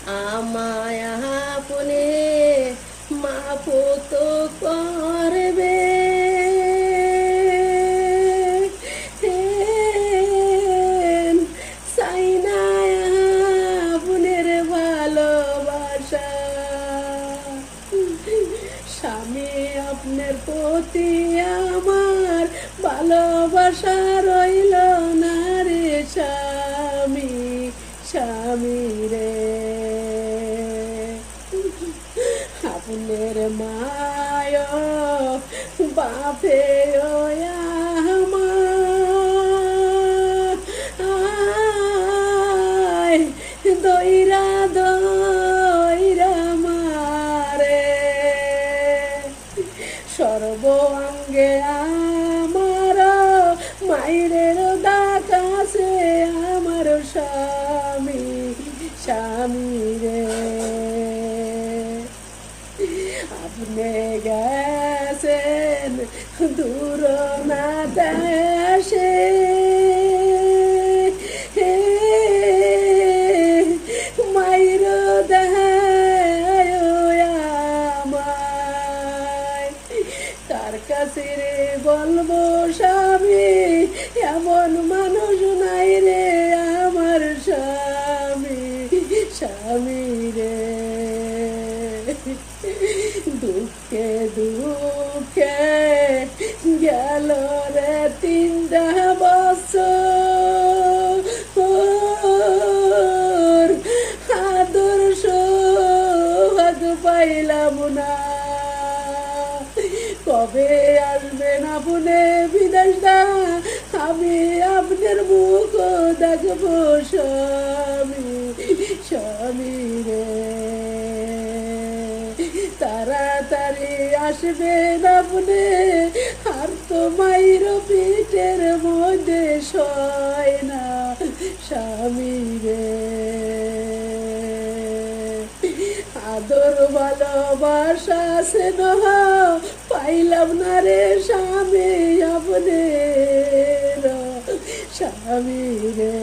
আমায় আপনে মাফত করবে চাই না আপনের ভালোবাসা। স্বামী আপনার প্রতি আমার ভালোবাসা রইল না রে স্বামী, স্বামী রে। আপনার মায় বাপে আমার দইরা দইরা মারে সর্বাঙ্গে আমার মায়ের ডাক আছে আমার স্বামী, স্বামী রে। আপনি গেছেন দূর না দেশে মায়ের দেয় আমায় তার কাছে রে বলবো স্বামী এমন মানুষ নাই রে আমার স্বামী, স্বামী রে। দুঃখে দুঃখে গেল রে 3টা বছর আদর সোহাগ পাইলাম না। কবে আসবেন আপনি বিদেশ দা আমি আপনার মুখ দেখবো স্বামী, স্বামী রে। তাড়াতাড়ি আসবেন আপনি আর তো মায়ের পিঠের মধ্যে সয় না স্বামী রে। আদর ভালোবাসা স্নেহ পাইলাম না রে স্বামী আপনার, স্বামী রে।